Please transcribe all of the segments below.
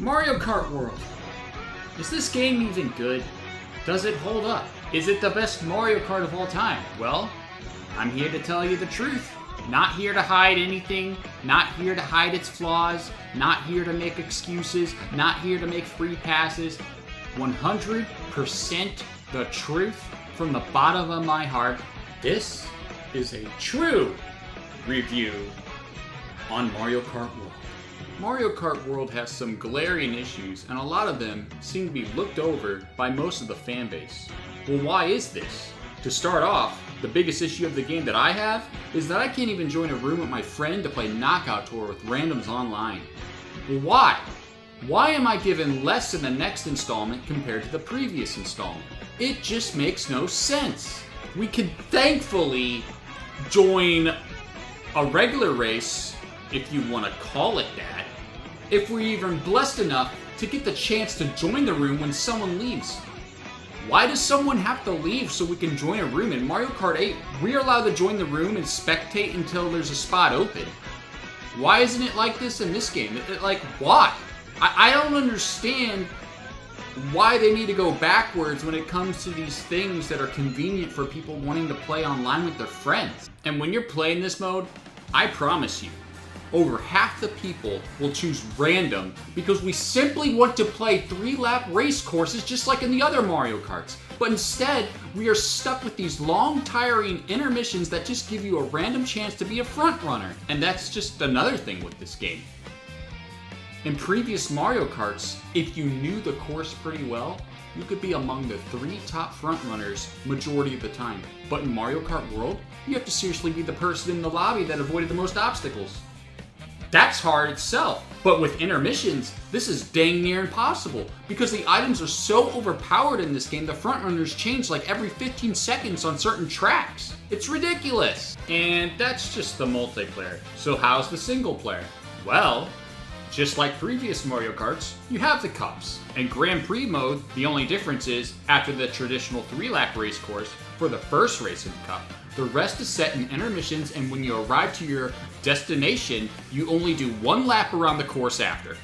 Mario Kart World. Is this game even good? Does it hold up? Is it the best Mario Kart of all time? Well, I'm here to tell you the truth. Not here to hide anything, not here to hide its flaws, not here to make excuses, not here to make free passes. 100% the truth from the bottom of my heart. This is a true review on Mario Kart World. Mario Kart World has some glaring issues, and a lot of them seem to be looked over by most of the fan base. Well, why is this? To start off, the biggest issue of the game that I have is that I can't even join a room with my friend to play Knockout Tour with randoms online. Well, why? Why am I given less in the next installment compared to the previous installment? It just makes no sense. We can thankfully join a regular race, if you want to call it that, if we're even blessed enough to get the chance to join the room when someone leaves. Why does someone have to leave so we can join a room? In Mario Kart 8, we're allowed to join the room and spectate until there's a spot open. Why isn't it like this in this game? Why? I don't understand why they need to go backwards when it comes to these things that are convenient for people wanting to play online with their friends. And when you're playing this mode, I promise you, over half the people will choose random because we simply want to play 3-lap race courses just like in the other Mario Karts. But instead, we are stuck with these long, tiring intermissions that just give you a random chance to be a front runner. And that's just another thing with this game. In previous Mario Karts, if you knew the course pretty well, you could be among the 3 top front runners majority of the time. But in Mario Kart World, you have to seriously be the person in the lobby that avoided the most obstacles. That's hard itself, but with intermissions, this is dang near impossible because the items are so overpowered in this game, the frontrunners change like every 15 seconds on certain tracks. It's ridiculous. And that's just the multiplayer. So how's the single player? Well, just like previous Mario Karts, you have the cups. In Grand Prix mode, the only difference is, after the traditional 3-lap race course, for the first race in the cup, the rest is set in intermissions, and when you arrive to your destination, you only do 1 lap around the course after.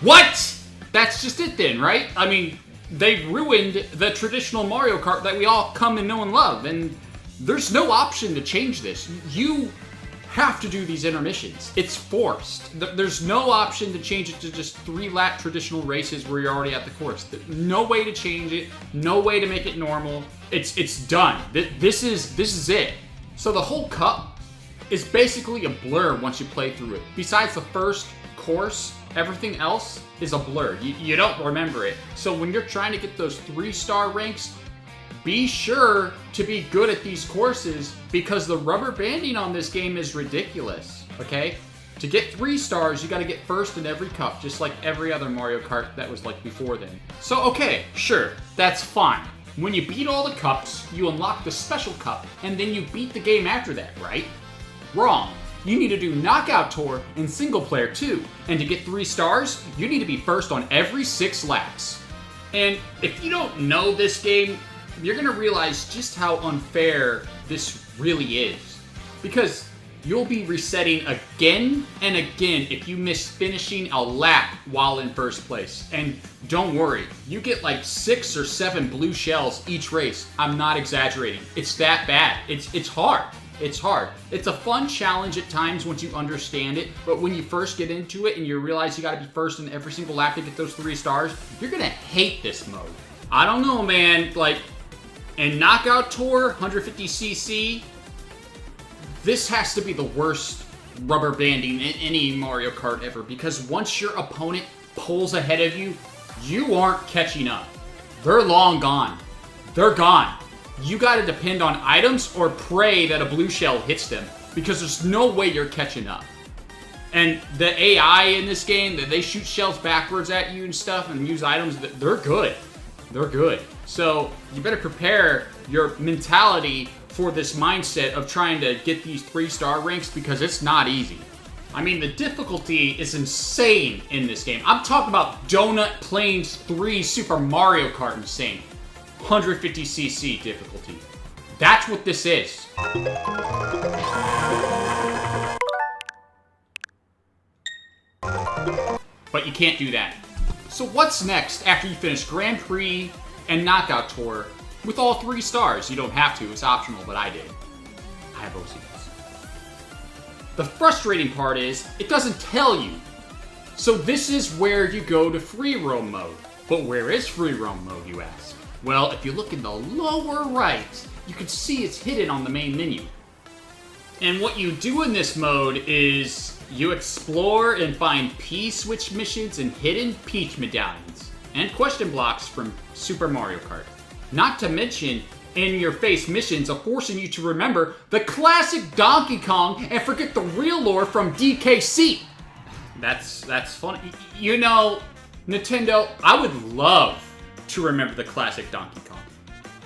What? That's just it then, right? I mean, they ruined the traditional Mario Kart that we all come to know and love, and there's no option to change this. You have to do these intermissions. It's forced. There's no option to change it to just 3-lap traditional races where you're already at the course. No way to change it. No way to make it normal. It's done. This is it. So the whole cup is basically a blur once you play through it. Besides the first course, everything else is a blur. You don't remember it. So when you're trying to get those 3-star ranks, be sure to be good at these courses because the rubber banding on this game is ridiculous, okay? To get 3 stars, you gotta get first in every cup, just like every other Mario Kart that was like before then. So, okay, sure, that's fine. When you beat all the cups, you unlock the special cup, and then you beat the game after that, right? Wrong. You need to do Knockout Tour and single player too. And to get 3 stars, you need to be first on every 6 laps. And if you don't know this game, you're gonna realize just how unfair this really is. Because you'll be resetting again and again if you miss finishing a lap while in first place. And don't worry, you get like 6 or 7 blue shells each race. I'm not exaggerating. It's that bad. It's hard. It's hard. It's a fun challenge at times once you understand it, but when you first get into it and you realize you gotta be first in every single lap to get those 3 stars, you're gonna hate this mode. I don't know, man, in Knockout Tour, 150cc, this has to be the worst rubber banding in any Mario Kart ever because once your opponent pulls ahead of you, you aren't catching up. They're long gone. They're gone. You gotta depend on items or pray that a blue shell hits them because there's no way you're catching up. And the AI in this game, they shoot shells backwards at you and stuff and use items, they're good. They're good. So you better prepare your mentality for this mindset of trying to get these 3-star ranks because it's not easy. I mean, the difficulty is insane in this game. I'm talking about Donut Plains 3 Super Mario Kart insane. 150cc difficulty. That's what this is. but you can't do that. So what's next after you finish Grand Prix and Knockout Tour with all 3 stars? You don't have to, it's optional, but I did. I have OCS. The frustrating part is, it doesn't tell you. So this is where you go to free roam mode. But where is free roam mode, you ask? Well, if you look in the lower right, you can see it's hidden on the main menu. And what you do in this mode is you explore and find P-switch missions and hidden Peach medallions and question blocks from Super Mario Kart. Not to mention in-your-face missions of forcing you to remember the classic Donkey Kong and forget the real lore from DKC. That's funny. You know, Nintendo, I would love to remember the classic Donkey Kong.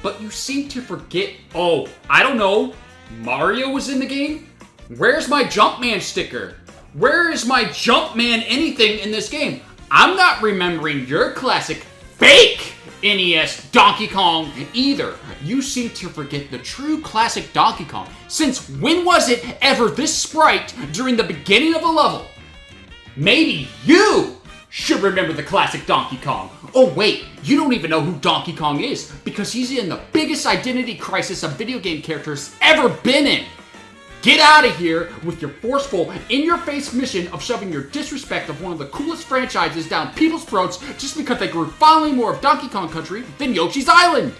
But you seem to forget, oh, I don't know, Mario was in the game? Where's my Jumpman sticker? Where is my Jumpman anything in this game? I'm not remembering your classic fake NES Donkey Kong either. You seem to forget the true classic Donkey Kong. Since when was it ever this sprite during the beginning of a level? Maybe you should remember the classic Donkey Kong. Oh wait, you don't even know who Donkey Kong is because he's in the biggest identity crisis a video game character has ever been in. Get out of here with your forceful, in-your-face mission of shoving your disrespect of one of the coolest franchises down people's throats just because they grew fondly more of Donkey Kong Country than Yoshi's Island.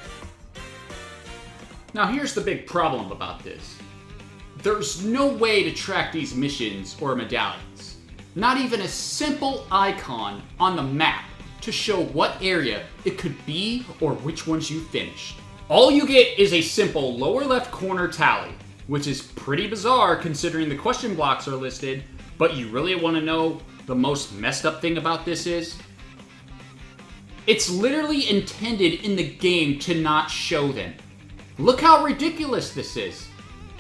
Now here's the big problem about this. There's no way to track these missions or medallions. Not even a simple icon on the map to show what area it could be or which ones you finished. All you get is a simple lower left corner tally, which is pretty bizarre considering the question blocks are listed, but you really want to know the most messed up thing about this is? It's literally intended in the game to not show them. Look how ridiculous this is.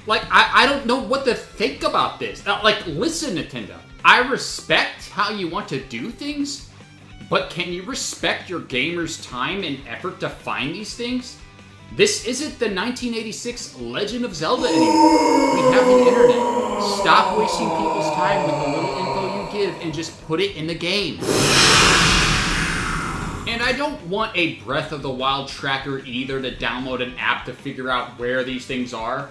Like, I don't know what to think about this. Like, listen, Nintendo. I respect how you want to do things, but can you respect your gamers' time and effort to find these things? This isn't the 1986 Legend of Zelda anymore. We have the internet. Stop wasting people's time with the little info you give and just put it in the game. And I don't want a Breath of the Wild tracker either to download an app to figure out where these things are.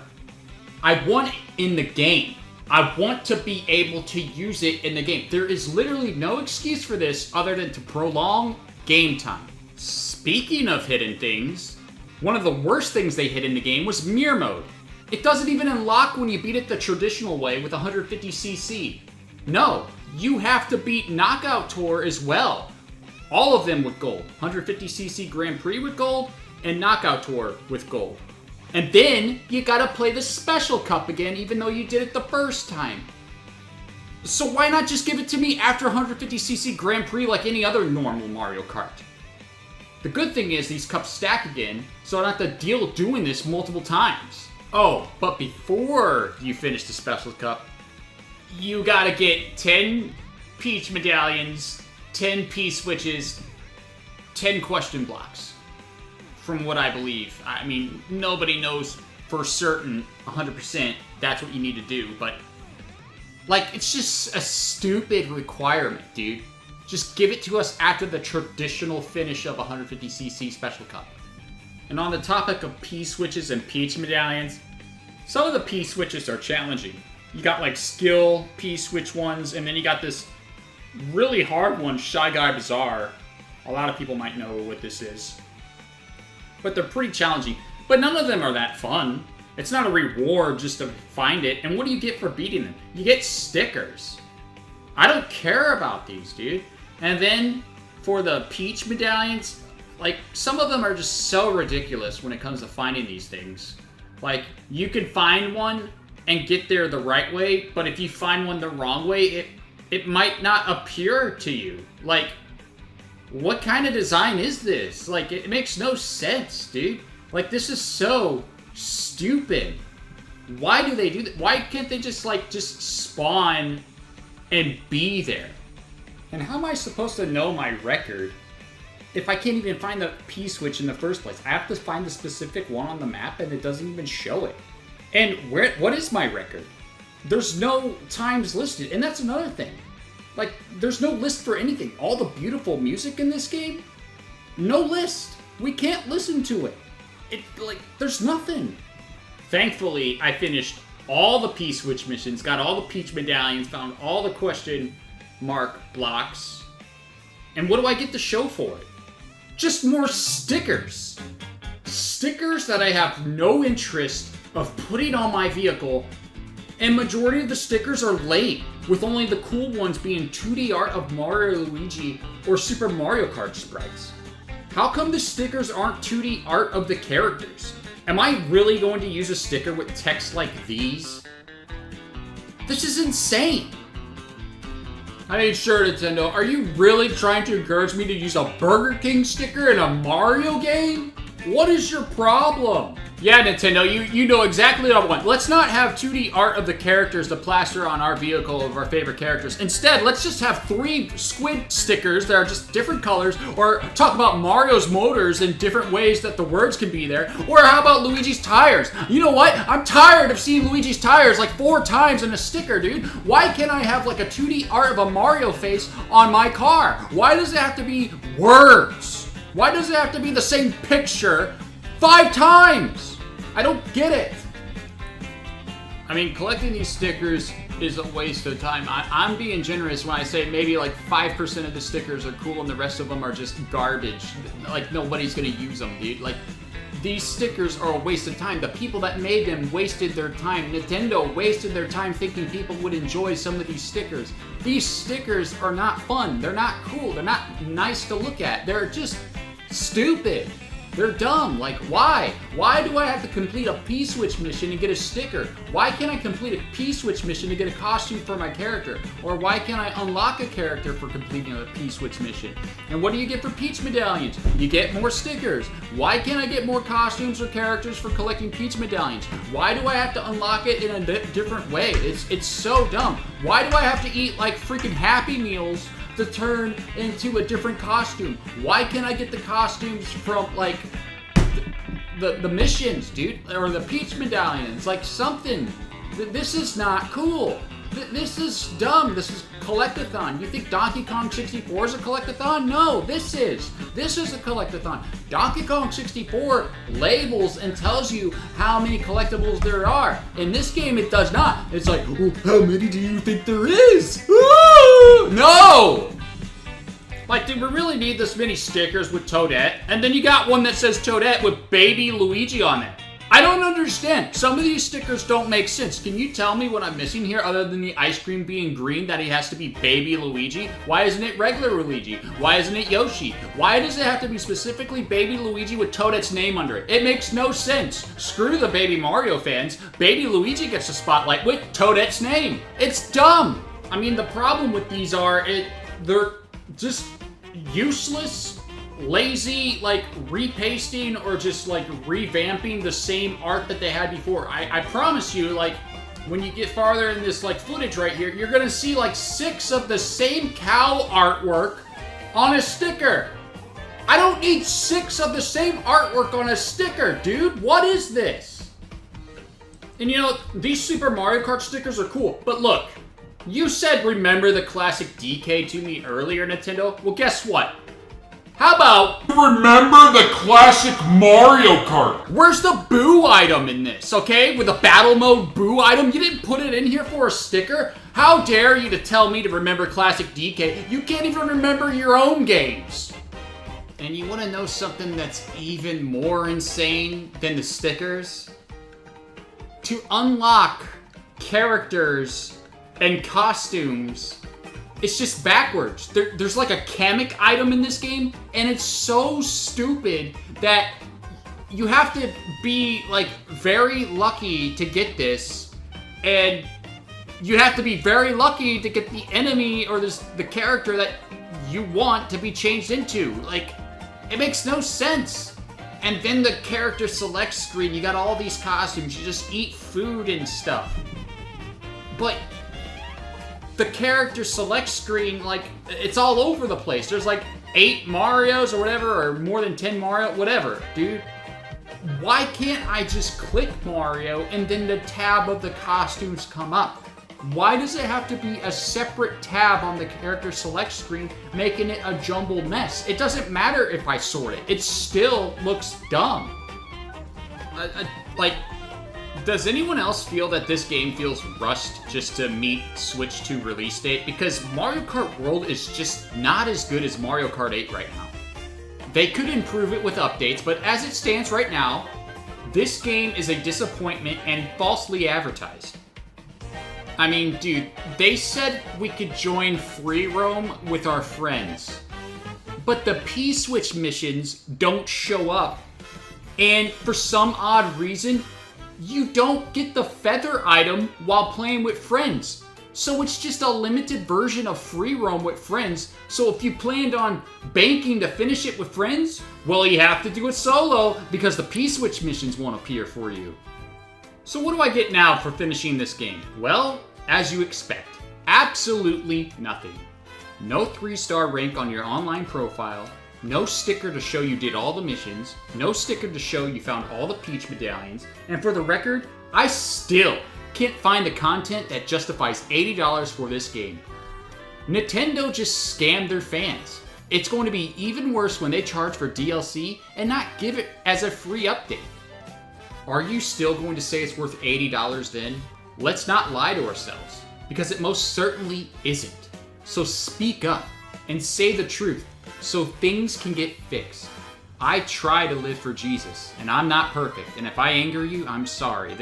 I want it in the game. I want to be able to use it in the game. There is literally no excuse for this other than to prolong game time. Speaking of hidden things, one of the worst things they hid in the game was mirror mode. It doesn't even unlock when you beat it the traditional way with 150cc. No, you have to beat Knockout Tour as well. All of them with gold. 150cc Grand Prix with gold, and Knockout Tour with gold. And then, you gotta play the Special Cup again, even though you did it the first time. So why not just give it to me after 150cc Grand Prix like any other normal Mario Kart? The good thing is these cups stack again, so I don't have to deal with doing this multiple times. Oh, but before you finish the Special Cup, you gotta get 10 Peach medallions, 10 P-switches, 10 question blocks. From what I believe. I mean, nobody knows for certain, 100%, that's what you need to do, but like, it's just a stupid requirement, dude. Just give it to us after the traditional finish of 150cc Special Cup. And on the topic of P-switches and Peach medallions, some of the P-switches are challenging. You got like skill P-switch ones, and then you got this really hard one, Shy Guy Bazaar. A lot of people might know what this is. But they're pretty challenging. But none of them are that fun. It's not a reward just to find it. And what do you get for beating them? You get stickers. I don't care about these, dude. And then for the Peach medallions, like, some of them are just so ridiculous when it comes to finding these things. Like, you can find one and get there the right way, but if you find one the wrong way, it might not appear to you. Like, what kind of design is this? Like, it makes no sense, dude. Like, this is so stupid. Why do they do that? Why can't they just spawn and be there? And how am I supposed to know my record if I can't even find the P-switch in the first place? I have to find the specific one on the map and it doesn't even show it. And what is my record? There's no times listed, and that's another thing. Like, there's no list for anything. All the beautiful music in this game, no list. We can't listen to it. There's nothing. Thankfully, I finished all the P-Switch missions, got all the Peach medallions, found all the question mark blocks. And what do I get to show for it? Just more stickers. Stickers that I have no interest of putting on my vehicle, and majority of the stickers are lame, with only the cool ones being 2D art of Mario, Luigi, or Super Mario Kart sprites. How come the stickers aren't 2D art of the characters? Am I really going to use a sticker with text like these? This is insane! I mean, sure, Nintendo, are you really trying to encourage me to use a Burger King sticker in a Mario game? What is your problem? Yeah, Nintendo, you know exactly what I want. Let's not have 2D art of the characters to plaster on our vehicle of our favorite characters. Instead, let's just have 3 squid stickers that are just different colors, or talk about Mario's motors in different ways that the words can be there. Or how about Luigi's tires? You know what? I'm tired of seeing Luigi's tires like 4 times in a sticker, dude. Why can't I have like a 2D art of a Mario face on my car? Why does it have to be words? Why does it have to be the same picture 5 times? I don't get it. I mean, collecting these stickers is a waste of time. I'm being generous when I say maybe like 5% of the stickers are cool and the rest of them are just garbage. Like, nobody's gonna use them, dude. Like, these stickers are a waste of time. The people that made them wasted their time. Nintendo wasted their time thinking people would enjoy some of these stickers. These stickers are not fun. They're not cool. They're not nice to look at. They're just stupid. They're dumb. Like, why? Why do I have to complete a P-Switch mission and get a sticker? Why can't I complete a P-Switch mission to get a costume for my character? Or why can't I unlock a character for completing a P-Switch mission? And what do you get for Peach medallions? You get more stickers. Why can't I get more costumes or characters for collecting Peach medallions? Why do I have to unlock it in a different way? It's so dumb. Why do I have to eat like freaking Happy Meals to turn into a different costume? Why can't I get the costumes from like the missions, dude, or the Peach medallions? Like something. This is not cool. This is dumb. This is collectathon. You think Donkey Kong 64 is a collectathon? No, this is a collectathon. Donkey Kong 64 labels and tells you how many collectibles there are. In this game, it does not. It's like, oh, how many do you think there is? Ooh, no! Like, do we really need this many stickers with Toadette? And then you got one that says Toadette with Baby Luigi on it. I don't understand. Some of these stickers don't make sense. Can you tell me what I'm missing here other than the ice cream being green, that he has to be Baby Luigi? Why isn't it regular Luigi? Why isn't it Yoshi? Why does it have to be specifically Baby Luigi with Toadette's name under it? It makes no sense. Screw the Baby Mario fans. Baby Luigi gets the spotlight with Toadette's name. It's dumb. I mean, the problem with these are they're just useless, lazy, like repasting or just like revamping the same art that they had before. I promise you, like, when you get farther in this like footage right here, you're gonna see like 6 of the same cow artwork on a sticker. I don't need 6 of the same artwork on a sticker, dude. What is this? And you know, these Super Mario Kart stickers are cool, but look, you said remember the classic DK to me earlier, Nintendo. Well, guess what? How about remember the classic Mario Kart? Where's the Boo item in this, okay? With the battle mode Boo item? You didn't put it in here for a sticker? How dare you to tell me to remember classic DK? You can't even remember your own games. And you want to know something that's even more insane than the stickers? To unlock characters and costumes, it's just backwards. There's like a Kamek item in this game, and it's so stupid that you have to be like very lucky to get this, and you have to be very lucky to get the enemy or the character that you want to be changed into. Like, it makes no sense. And then the character select screen, you got all these costumes, you just eat food and stuff. But the character select screen, like, it's all over the place. There's like 8 Marios or whatever, or more than 10 Mario, whatever, dude. Why can't I just click Mario and then the tab of the costumes come up? Why does it have to be a separate tab on the character select screen, making it a jumbled mess? It doesn't matter if I sort it. It still looks dumb. Like, does anyone else feel that this game feels rushed just to meet Switch 2 release date? Because Mario Kart World is just not as good as Mario Kart 8 right now. They could improve it with updates, but as it stands right now, this game is a disappointment and falsely advertised. I mean, dude, they said we could join free roam with our friends, but the P-Switch missions don't show up. And for some odd reason, you don't get the feather item while playing with friends. So it's just a limited version of free roam with friends. So if you planned on banking to finish it with friends, well, you have to do it solo because the P-Switch missions won't appear for you. So what do I get now for finishing this game? Well, as you expect, absolutely nothing. No 3-star rank on your online profile, no sticker to show you did all the missions, no sticker to show you found all the Peach medallions, and for the record, I still can't find the content that justifies $80 for this game. Nintendo just scammed their fans. It's going to be even worse when they charge for DLC and not give it as a free update. Are you still going to say it's worth $80 then? Let's not lie to ourselves, because it most certainly isn't. So speak up and say the truth so things can get fixed. I try to live for Jesus, and I'm not perfect, and if I anger you, I'm sorry.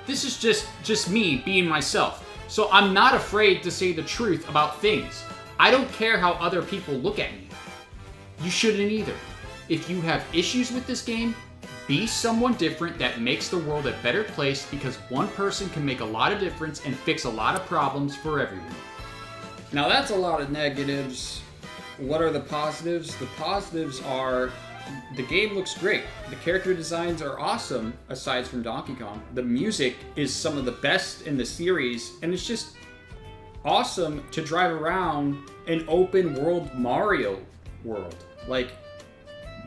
This is just me being myself. So I'm not afraid to say the truth about things. I don't care how other people look at me. You shouldn't either. If you have issues with this game, be someone different that makes the world a better place, because one person can make a lot of difference and fix a lot of problems for everyone. Now that's a lot of negatives. What are the positives? The positives are the game looks great. The character designs are awesome, aside from Donkey Kong. The music is some of the best in the series, and it's just awesome to drive around an open world Mario world. Like,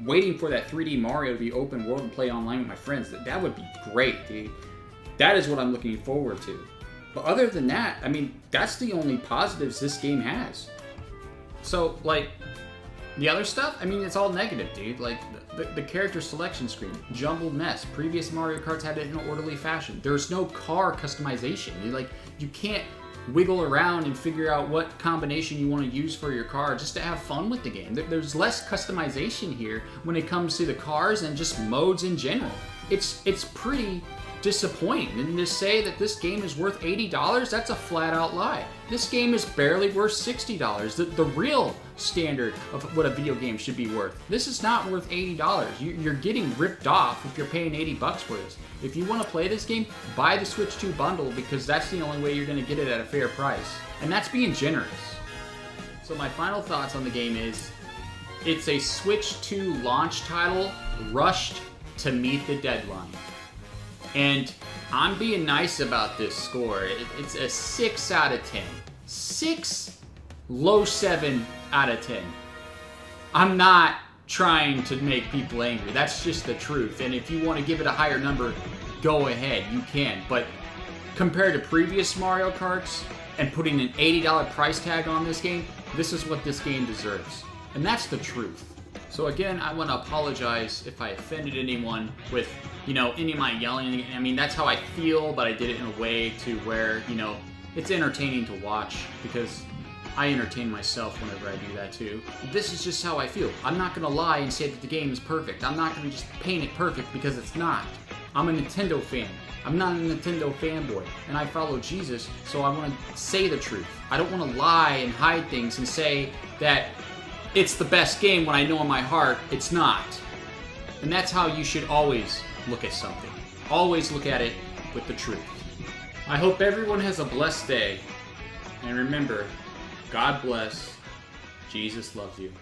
waiting for that 3D Mario to be open world and play online with my friends. That would be great, dude. That is what I'm looking forward to. But other than that, I mean, that's the only positives this game has. So, like, the other stuff, I mean, it's all negative, dude. Like, the character selection screen, jumbled mess. Previous Mario Karts had it in an orderly fashion. There's no car customization. You can't wiggle around and figure out what combination you want to use for your car just to have fun with the game. There's less customization here when it comes to the cars and just modes in general. It's pretty disappointing. And to say that this game is worth $80, that's a flat out lie. This game is barely worth $60, the real standard of what a video game should be worth. This is not worth $80. You're getting ripped off if you're paying $80 for this. If you want to play this game, buy the Switch 2 bundle, because that's the only way you're going to get it at a fair price. And that's being generous. So my final thoughts on the game is, it's a Switch 2 launch title rushed to meet the deadline. And I'm being nice about this score. It's a 6 out of 10. 6, low 7 out of 10. I'm not trying to make people angry. That's just the truth. And if you want to give it a higher number, go ahead. You can. But compared to previous Mario Karts and putting an $80 price tag on this game, this is what this game deserves. And that's the truth. So again, I want to apologize if I offended anyone with, any of my yelling. I mean, that's how I feel, but I did it in a way to where, it's entertaining to watch, because I entertain myself whenever I do that too. This is just how I feel. I'm not going to lie and say that the game is perfect. I'm not going to just paint it perfect, because it's not. I'm a Nintendo fan. I'm not a Nintendo fanboy, and I follow Jesus, so I want to say the truth. I don't want to lie and hide things and say that it's the best game when I know in my heart it's not. And that's how you should always look at something. Always look at it with the truth. I hope everyone has a blessed day. And remember, God bless. Jesus loves you.